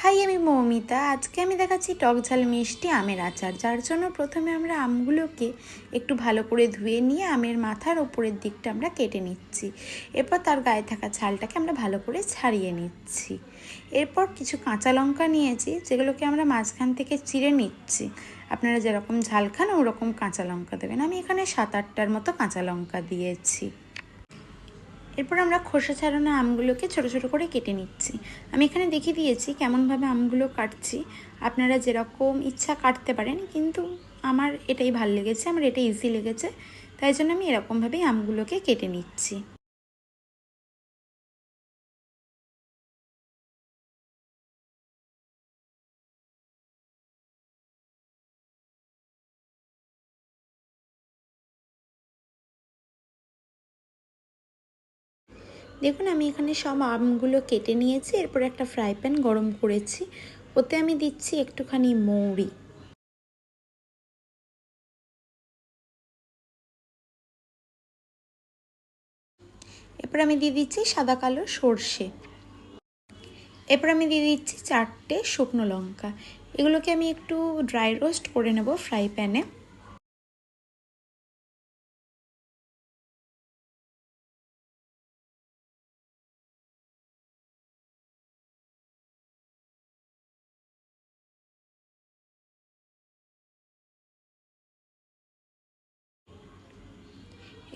High, আমি মৌমিতা। আজকে আমি দেখাচ্ছি টক ঝাল মিষ্টি আমের আচার। যার জন্য প্রথমে আমরা আমগুলোকে একটু ভালো করে ধুয়ে নিয়ে আমের মাথার ওপরের দিকটা আমরা কেটে নিচ্ছি। এরপর তার গায়ে থাকা ছালটাকে আমরা ভালো করে ছাড়িয়ে নিচ্ছি। এরপর কিছু কাঁচা লঙ্কা নিয়েছি, যেগুলোকে আমরা মাঝখান থেকে চিড়ে নিচ্ছি। আপনারা যেরকম ঝাল খান ওরকম কাঁচা লঙ্কা দেবেন। আমি এখানে 7-8টার মতো কাঁচা লঙ্কা দিয়েছি। এরপর আমরা খোসা ছাড়ানো আমগুলোকে ছোট ছোট করে কেটে নিচ্ছি। আমি এখানে দেখিয়ে দিয়েছি কেমনভাবে আমগুলো কাটছি। আপনারা যেরকম ইচ্ছা কাটতে পারেন, কিন্তু আমার এটাই ভালো লেগেছে, আমার এটা ইজি লেগেছে, তাই জন্য আমি এরকমভাবেই আমগুলোকে কেটে নিচ্ছি। দেখুন, আমি এখানে সব আমগুলো কেটে নিয়েছি। এরপর একটা ফ্রাই প্যান গরম করেছি, ওতে আমি দিচ্ছি একটুখানি মৌরি। এরপর আমি দিয়ে দিচ্ছি সাদা কালো সর্ষে। এরপর আমি দিয়ে দিচ্ছি 4টে শুকনো লঙ্কা। এগুলোকে আমি একটু ড্রাই রোস্ট করে নেব ফ্রাই প্যানে।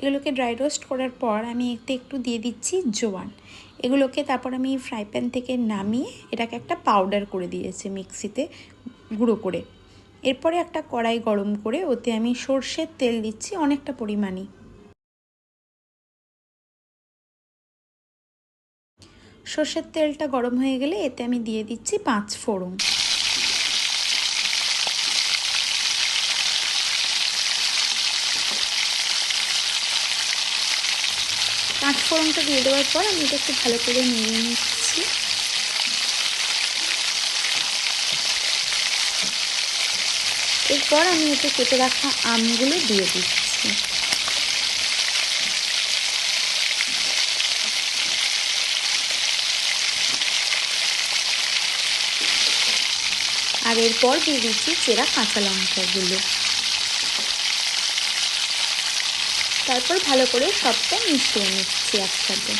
এগুলোকে ড্রাই রোস্ট করার পর আমি এতে একটু দিয়ে দিচ্ছি জোয়ান। এগুলোকে তারপর আমি ফ্রাই প্যান থেকে নামিয়ে এটাকে একটা পাউডার করে দিয়েছি মিক্সিতে গুঁড়ো করে। এরপরে একটা কড়াই গরম করে ওতে আমি সর্ষের তেল দিচ্ছি অনেকটা পরিমাণে। সর্ষের তেলটা গরম হয়ে গেলে এতে আমি দিয়ে দিচ্ছি 5 ফোড়ন। পাঁচ ফোড়নটা দিয়ে দেওয়ার পর আমি এটা একটু ভালো করে নিয়ে নিচ্ছি। এরপর আমি এতে কেটে রাখা আমগুলো দিয়ে দিচ্ছি। আর এরপর দিয়ে দিচ্ছি চেরা কাঁচা লঙ্কাগুলো। তারপর ভালো করে সবটা মিশিয়ে নিচ্ছি একসাথে।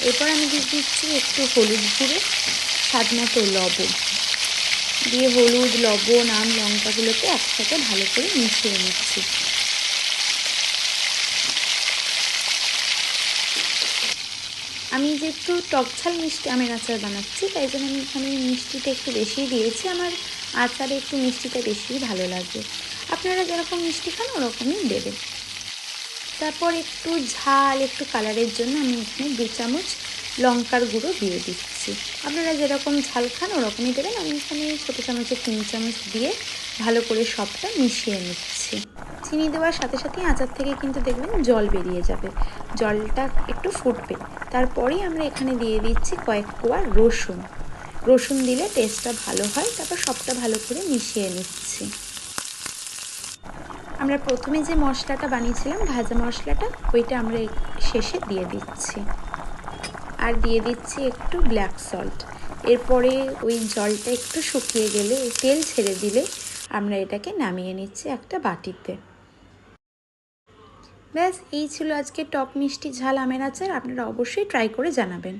এরপর আমি দিয়ে দিচ্ছি একটু হলুদ গুঁড়ো, স্বাদ মতো লবণ দিয়ে হলুদ, লবণ, আম, লঙ্কাগুলোকে একসাথে ভালো করে মিশিয়ে নিচ্ছি। আমি যেহেতু টক ঝাল মিষ্টি আমের আচার বানাচ্ছি, তাই জন্য আমি এখানে মিষ্টিটা একটু বেশিই দিয়েছি। আমার আচারে একটু মিষ্টিটা বেশিই ভালো লাগে। আপনারা যেরকম মিষ্টি খান ওরকমই দেবেন। তারপর একটু ঝাল, একটু কালারের জন্য আমি এখানে 2 চামচ লঙ্কার গুঁড়ো দিয়ে দিচ্ছি। আপনারা যেরকম ঝাল খান ওরকমই দেবেন। আমি এখানে ছোটো চামচে 3 চামচ দিয়ে ভালো করে সবটা মিশিয়ে নিচ্ছি। চিনি দেওয়ার সাথে সাথেই আচার থেকে কিন্তু দেখবেন জল বেরিয়ে যাবে, জলটা একটু ফুটবে। তারপরেই আমরা এখানে দিয়ে দিচ্ছি কয়েক কোয়া রসুন। রসুন দিলে টেস্টটা ভালো হয়। তারপর সবটা ভালো করে মিশিয়ে নিচ্ছি। আমরা প্রথমে যে মশলাটা বানিয়েছিলাম, ভাজা মশলাটা, ওইটা আমরা শেষে দিয়ে দিচ্ছি। আর দিয়ে দিচ্ছি একটু ব্ল্যাক সল্ট। এরপরে ওই জলটা একটু শুকিয়ে গেলে, তেল ছেড়ে দিলে আমরা এটাকে নামিয়ে নিচ্ছি একটা বাটিতে। ব্যাস, এই ছিল আজকে টক মিষ্টি ঝাল আমের আচার। আপনারা অবশ্যই ট্রাই করে জানাবেন।